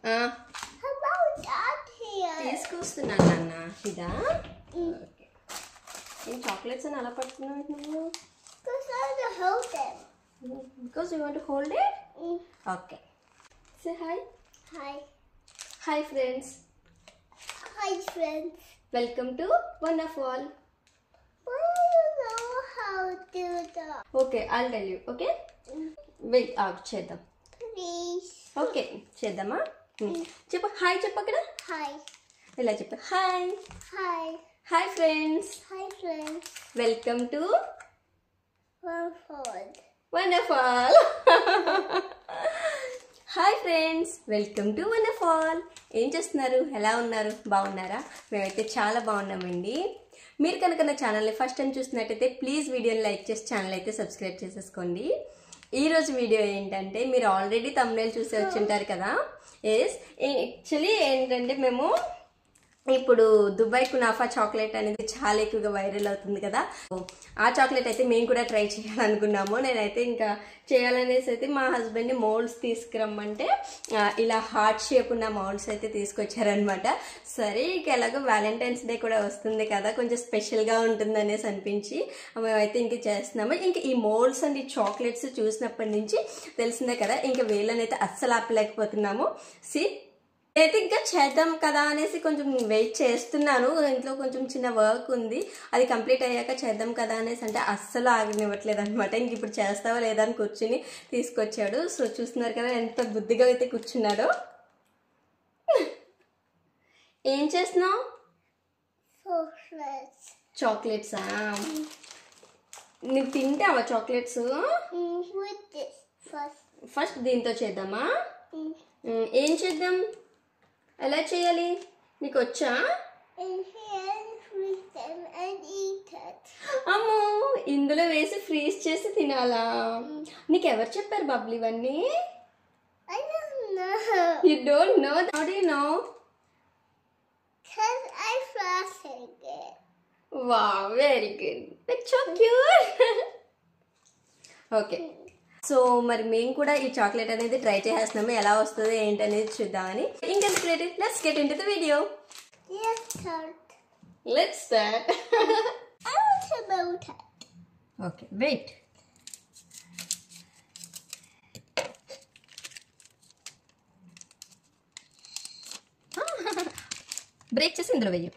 How about that here? తీసుకొస్తున్నాను నాన్న ఇదా ఓకే ఈ చాక్లెట్స్ అని అలా పడుతున్నావు నువ్వు Because I want to hold them. Because you want to hold it? Okay. Say hi. Hi. Hi friends. Hi friends. Welcome to Wonderful. But I don't know how to do that. Okay, I'll tell you. Okay? Wait, చేద్దాం. Please. Okay, చేద్దామా? చెప్పు hi చెప్పు అక్కడ. Hi. ఇలా చెప్పు hi. Hi. Hi friends. Hi friends. Welcome to Wonderful. Hi friends welcome to wonderful. ఏం చేస్తున్నారు, ఎలా ఉన్నారు, బాగున్నారా? మేమైతే చాలా బాగున్నామండి. మీరు కనుక నా ఛానల్ని ఫస్ట్ టైం చూస్తున్నట్టయితే ప్లీజ్ వీడియోని లైక్ చేసి ఛానల్ అయితే సబ్స్క్రైబ్ చేసేసుకోండి. ఈరోజు వీడియో ఏంటంటే మీరు ఆల్రెడీ థంబ్నెయిల్ చూసి వచ్చింటారు కదా. యాక్చువల్లీ ఏంటంటే మేము ఇప్పుడు దుబాయ్ కునాఫా చాక్లెట్ అనేది చాలా ఎక్కువగా వైరల్ అవుతుంది కదా. ఆ చాక్లెట్ అయితే మేము కూడా ట్రై చేయాలనుకున్నాము. నేనైతే ఇంకా చేయాలనేసి అయితే మా హస్బెండ్ని మౌల్డ్స్ తీసుకురమ్మంటే ఇలా హార్ట్ షేప్ ఉన్న మౌల్డ్స్ అయితే తీసుకొచ్చారనమాట. సరే ఇక ఎలాగో వ్యాలంటైన్స్ డే కూడా వస్తుంది కదా, కొంచెం స్పెషల్గా ఉంటుంది అనేసి అనిపించి మేమైతే ఇంక చేస్తున్నాము. ఇంకా ఈ మౌల్డ్స్ అండ్ ఈ చాక్లెట్స్ చూసినప్పటి నుంచి తెలిసిందే కదా, ఇంకా వీళ్ళనైతే అస్సలు ఆపలేకపోతున్నాము. అయితే ఇంకా చేద్దాం కదా అనేసి కొంచెం వెయిట్ చేస్తున్నాను. ఇంట్లో కొంచెం చిన్న వర్క్ ఉంది, అది కంప్లీట్ అయ్యాక చేద్దాం కదా అనేసి అంటే అస్సలు ఆగనివ్వట్లేదు అనమాట. ఇంక ఇప్పుడు చేస్తావా లేదా అని కూర్చుని తీసుకొచ్చాడు. సో చూస్తున్నారు కదా ఎంత బుద్ధిగా అయితే కూర్చున్నాడో. ఏం చేస్తున్నావు? చాక్లెట్సా? నువ్వు తింటావా చాక్లెట్స్? ఫస్ట్ దీంతో చేద్దామా? ఏం చేద్దాం, ఎలా చేయాలి, నీకు వచ్చా? అమ్మో, ఇందులో వేసి ఫ్రీజ్ చేసి తినాలా? నీకు ఎవరు చెప్పారు బబ్లు ఇవన్నీ? You don't know? How do you know? Because I frosted it. Wow, very good. That's so cute. Okay. So మరి మేము కూడా ఈ చాక్లెట్ అనేది ట్రై చేస్తున్నాము, ఎలా వస్తుంది ఏంటనేది చూద్దామని. ఇంకా let's get into the video. Let's start. Okay wait. Break చేసి ఇందులో వెయ్యి.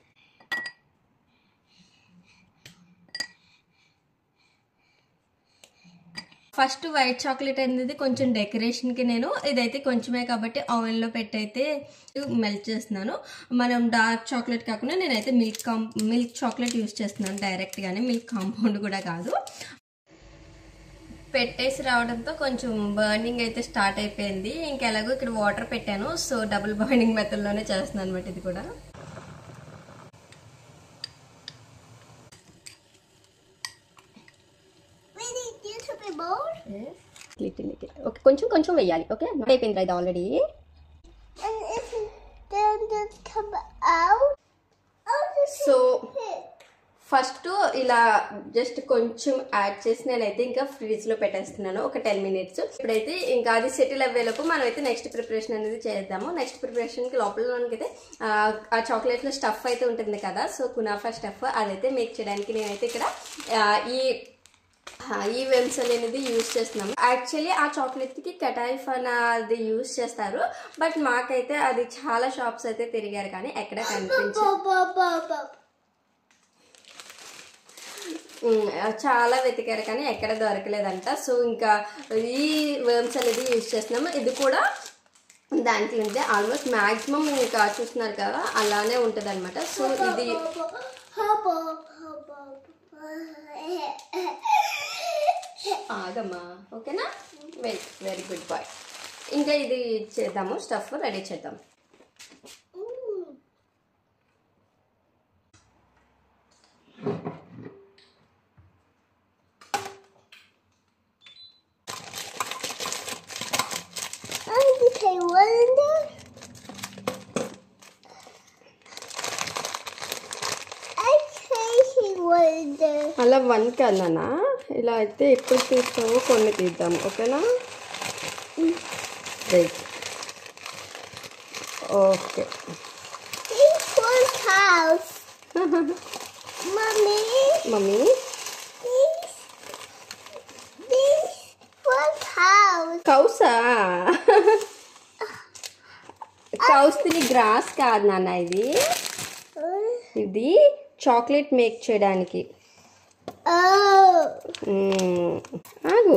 ఫస్ట్ వైట్ చాక్లెట్ అనేది కొంచెం డెకరేషన్కి నేను ఇదైతే కొంచెమే కాబట్టి ఆవెన్లో పెట్టయితే మెల్ట్ చేస్తున్నాను. మనం డార్క్ చాక్లెట్ కాకుండా నేనైతే మిల్క్ చాక్లెట్ యూస్ చేస్తున్నాను డైరెక్ట్గానే, మిల్క్ కాంపౌండ్ కూడా కాదు. పెట్టేసి రావడంతో కొంచెం బర్నింగ్ అయితే స్టార్ట్ అయిపోయింది. ఇంకెలాగో ఇక్కడ వాటర్ పెట్టాను, సో డబుల్ బాయిలింగ్ మెథడ్లోనే చేస్తున్నాను అనమాట ఇది కూడా. ఓకే కొంచెం కొంచెం వేయాలి. ఓకే అయిపోయింది ఇది ఆల్రెడీ. సో ఫస్ట్ ఇలా జస్ట్ కొంచెం యాడ్ చేసి నేనైతే ఇంకా ఫ్రిడ్జ్లో పెట్టేస్తున్నాను ఒక 10 minutes. ఇప్పుడైతే ఇంకా అది సెటిల్ అవ్వేలోపు మనం అయితే నెక్స్ట్ ప్రిపరేషన్ అనేది చేద్దాము. నెక్స్ట్ ప్రిపరేషన్కి లోపలకైతే ఆ చాక్లెట్లో స్టఫ్ అయితే ఉంటుంది కదా, సో కునాఫా స్టఫ్ అదైతే మేక్ చేయడానికి నేనైతే ఇక్కడ ఈ వెమ్సల్ అనేది యూజ్ చేస్తున్నాము. యాక్చువల్లీ ఆ చాక్లెట్కి కటాయిఫ్ అది యూజ్ చేస్తారు, బట్ మాకైతే అది చాలా షాప్స్ అయితే తిరిగారు కానీ ఎక్కడ కనిపించదు. చాలా వెతికారు కానీ ఎక్కడ దొరకలేదంట. సో ఇంకా ఈ వర్మ్స్ అనేది యూజ్ చేస్తున్నాము. ఇది కూడా దాంట్లో ఉంటే ఆల్మోస్ట్ మ్యాక్సిమం ఇంకా చూస్తున్నారు కదా అలానే ఉంటుంది అనమాట. సో ఇది ఆగమ్మా, ఓకేనా? Very good boy. ఇంకా ఇది చేద్దాము, స్టఫ్ రెడీ చేద్దాం. అలా 1 కన్నా ఇలా అయితే ఎప్పుడు తీస్తామో కొన్ని తీద్దాం, ఓకేనా? Right okay. This was house. Mommy. Mommy This was house. కౌసా? కౌస్ తిని గ్రాస్ కాదు నాన్న, ఇది చాక్లెట్ మేక్ చేయడానికి. Oh. ఆగు.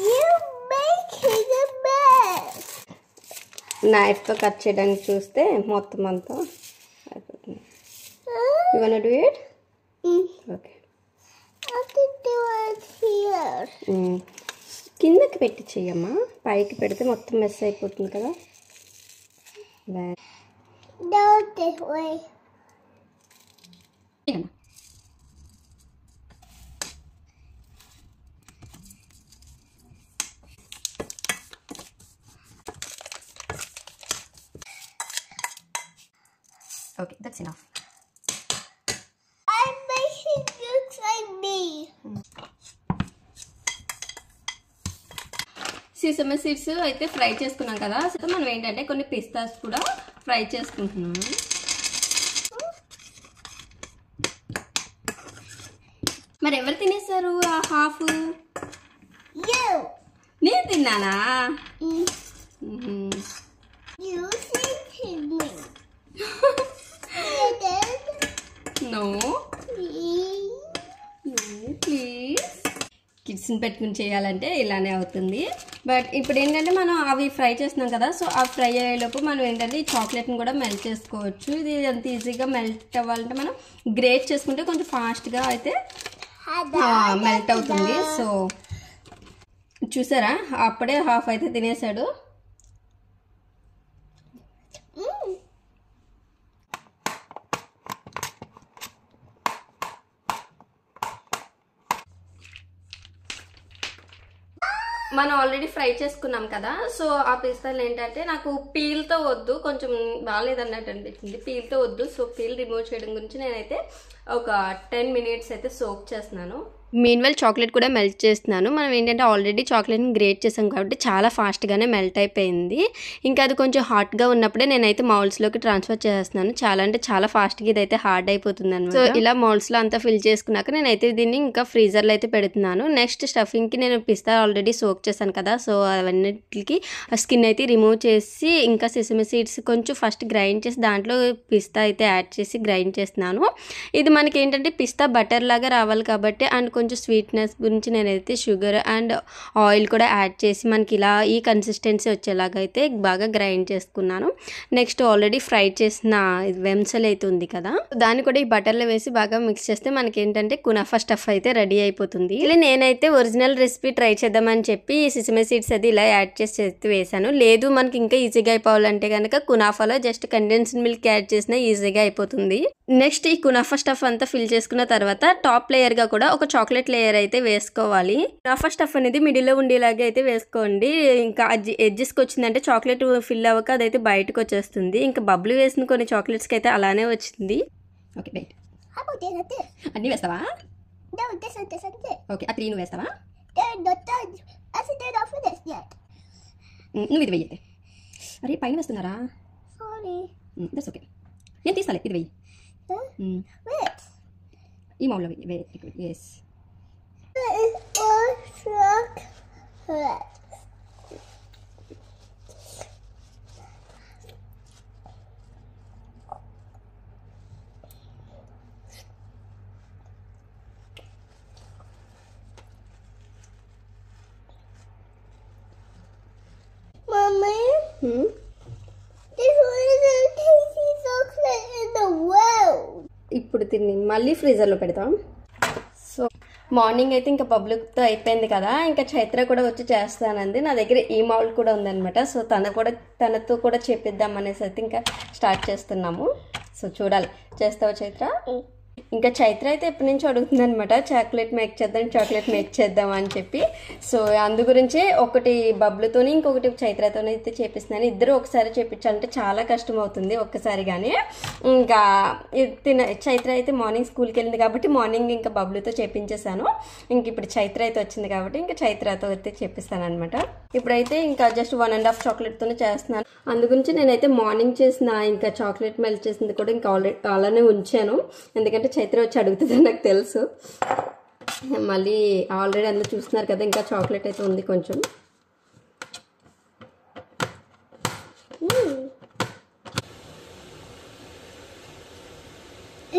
You making a mess. నైఫ్తో కట్ చేయడానికి చూస్తే మొత్తం అంతా అయిపోతుంది. You want do it? Okay. I have to do it here. కిందకి పెట్టి చెయ్యమ్మా, పైకి పెడితే మొత్తం మెస్ అయిపోతుంది కదా. No, this way. Okay, that's enough. I'm making looks like me. Sesame seeds అయితే ఫ్రై చేసుకున్నాం కదా. సో మనం ఏంటంటే కొన్ని పిస్తాస్ కూడా ఫ్రై చేసుకుంటున్నాం. మరి ఎవరు తినేసారు ఆ హాఫ్? You. నేను తిన్నానా? You eating me. No please. కిడ్స్ని పెట్టుకుని చేయాలంటే ఇలానే అవుతుంది. బట్ ఇప్పుడు ఏంటంటే మనం అవి ఫ్రై చేస్తున్నాం కదా. సో ఆ ఫ్రై అయ్యేలోపు మనం ఏంటంటే ఈ చాక్లెట్ని కూడా మెల్ట్ చేసుకోవచ్చు. ఇది ఎంత ఈజీగా మెల్ట్ అవ్వాలంటే మనం గ్రేట్ చేసుకుంటే కొంచెం ఫాస్ట్గా అయితే మెల్ట్ అవుతుంది. సో చూసారా, అప్పుడే హాఫ్ అయితే తినేసాడు. మనం ఆల్రెడీ ఫ్రై చేసుకున్నాం కదా. సో ఆ పిస్తాలు ఏంటంటే నాకు పీల్తో వద్దు, కొంచెం బాగాలేదన్నట్టు అనిపించింది. పీల్తో వద్దు. సో పీల్ రిమూవ్ చేయడం గురించి నేనైతే ఒక 10 minutes అయితే సోక్ చేస్తున్నాను. మీన్వెల్ చాక్లెట్ కూడా మెల్ట్ చేస్తున్నాను. మనం ఏంటంటే ఆల్రెడీ చాక్లెట్ని గ్రేట్ చేసాం కాబట్టి చాలా ఫాస్ట్గానే మెల్ట్ అయిపోయింది. ఇంకా అది కొంచెం హాట్గా ఉన్నప్పుడే నేనైతే మౌల్స్లోకి ట్రాన్స్ఫర్ చేస్తున్నాను. చాలా అంటే చాలా ఫాస్ట్గా ఇదైతే హార్డ్ అయిపోతుంది అనమాట. సో ఇలా మౌల్స్లో అంతా ఫిల్ చేసుకున్నాక నేనైతే దీన్ని ఇంకా ఫ్రీజర్లో అయితే పెడుతున్నాను. నెక్స్ట్ స్టఫింగ్కి నేను పిస్తా ఆల్రెడీ సోక్ చేశాను కదా. సో అవన్నిటికి స్కిన్ అయితే రిమూవ్ చేసి ఇంకా సెసమి సీడ్స్ కొంచెం ఫస్ట్ గ్రైండ్ చేసి దాంట్లో పిస్తా అయితే యాడ్ చేసి గ్రైండ్ చేస్తున్నాను. ఇది మనకి ఏంటంటే పిస్తా బటర్ లాగా రావాలి కాబట్టి అండ్ కొంచెం స్వీట్నెస్ గురించి నేనైతే షుగర్ అండ్ ఆయిల్ కూడా యాడ్ చేసి మనకి ఇలా ఈ కన్సిస్టెన్సీ వచ్చేలాగా అయితే బాగా గ్రైండ్ చేసుకున్నాను. నెక్స్ట్ ఆల్రెడీ ఫ్రై చేసిన వెంసల్ అయితే ఉంది కదా, దాన్ని కూడా ఈ బటర్లో వేసి బాగా మిక్స్ చేస్తే మనకి ఏంటంటే కునాఫా స్టఫ్ అయితే రెడీ అయిపోతుంది. ఇలా నేనైతే ఒరిజినల్ రెసిపీ ట్రై చేద్దామని చెప్పి సిసమే సీడ్స్ అది ఇలా యాడ్ చేసి వేసాను. లేదు మనకి ఇంకా ఈజీగా అయిపోవాలంటే కనుక కునాఫాలో జస్ట్ కండెన్స్డ్ మిల్క్ యాడ్ చేసినా ఈజీగా అయిపోతుంది. నెక్స్ట్ ఈ కునాఫా స్టఫ్ అంతా ఫిల్ చేసుకున్న తర్వాత టాప్ లేయర్గా కూడా ఒక చాక్లెట్ లేయర్ అయితే వేసుకోవాలి. కునాఫా స్టఫ్ అనేది మిడిల్లో ఉండేలాగా అయితే వేసుకోండి. ఇంకా ఎడ్జెస్కి వచ్చిందంటే చాక్లెట్ ఫిల్ అవ్వక అదైతే బయటకు వచ్చేస్తుంది. ఇంకా బబ్లు వేసిన కొన్ని చాక్లెట్స్కి అయితే అలానే వచ్చింది. Okay right. అన్నీ వేస్తావా? ఓకే, ఆ 3 నువ్వు వేస్తావా? నువ్వు ఇది వెయ్యి. అరే పైన వేస్తున్నారా? దట్స్ ఓకే, నేను తీస్తాలే. ఇది వెయ్యి. ఈ మౌల్లో వెయ్యి. Yes. Mommy, this one is the tasty chocolate in the world. ఇప్పుడు తిని మళ్ళీ ఫ్రీజర్లో పెడతాం. సో మార్నింగ్ అయితే ఇంకా పబ్లిక్తో అయిపోయింది కదా. ఇంకా చైత్ర కూడా వచ్చి చేస్తానంది. నా దగ్గర ఈ మౌల్ కూడా ఉందన్నమాట. సో తనతో కూడా చేపిద్దాం అనేసి అయితే ఇంకా స్టార్ట్ చేస్తున్నాము. సో చూడాలి, చేస్తావా చైత్ర? ఇంకా చైత్ర అయితే ఎప్పటి నుంచి అడుగుతుంది అనమాట, చాక్లెట్ మేక్ చేద్దాం అని చెప్పి. సో అందు గురించే ఒకటి బబ్లుతోని ఇంకొకటి చైత్రతోని అయితే చేపిస్తున్నాను. ఇద్దరు ఒకసారి చేపించాలంటే చాలా కష్టం అవుతుంది ఒక్కసారిగానే. ఇంకా చైత్ర అయితే మార్నింగ్ స్కూల్కి వెళ్ళింది కాబట్టి మార్నింగ్ ఇంకా బబ్లుతో చేపించేసాను. ఇంక ఇప్పుడు చైత్ర అయితే వచ్చింది కాబట్టి ఇంకా చైత్రతో అయితే చేపిస్తాను అనమాట. ఇప్పుడైతే ఇంకా జస్ట్ 1.5 చాక్లెట్తోనే చేస్తున్నాను. అందుగురించి నేనైతే మార్నింగ్ చేసిన ఇంకా చాక్లెట్ మెల్ట్ చేసింది కూడా ఇంకా ఆల్రెడీ అలానే ఉంచాను. ఎందుకంటే చైత్ర వచ్చి అడుగుతుందని నాకు తెలుసు. మళ్ళీ ఆల్రెడీ అందరూ చూస్తున్నారు కదా, ఇంకా చాక్లెట్ అయితే ఉంది కొంచెం.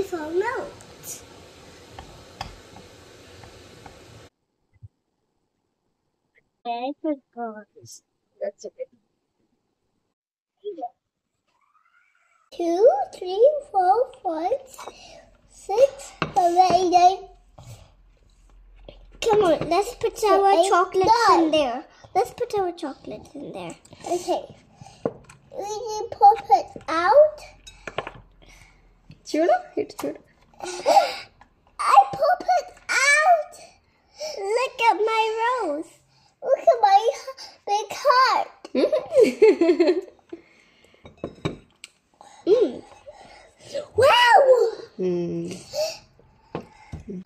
If I melt. Very good girls. That's okay. 2, 3, 4, 5, 6, 7, 8, 9. Come on, let's put our chocolates in there. Let's put our chocolates in there. Okay. We can pop it out. చూడు ఇటు చూడు. I pop it out. Look at my rose. Look at my big heart. Wow!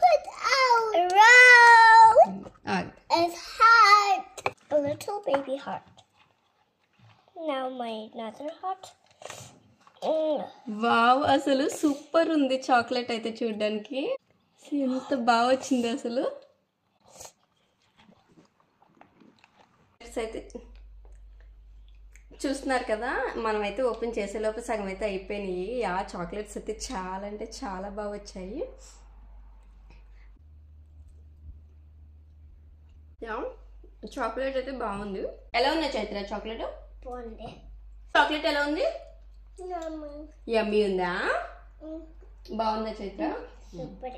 Put out a rose. It's heart. A little baby heart. Now my another heart. Wow, అసలు super ఉంది chocolate అయితే చూడడానికి. ఎంత బాగా వచ్చింది అసలు. అయితే చూస్తున్నారు కదా, మనమైతే ఓపెన్ చేసేలోపు సగం అయితే అయిపోయినాయి. ఆ చాక్లెట్స్ అయితే చాలా అంటే చాలా బాగా వచ్చాయి. చాక్లెట్ అయితే బాగుంది. ఎలా ఉంది చైత్ర చాక్లెట్? బాగుంది. చాక్లెట్ ఎలా ఉంది? యమ్మీ ఉందా? బాగుందా చైత్ర? సూపర్.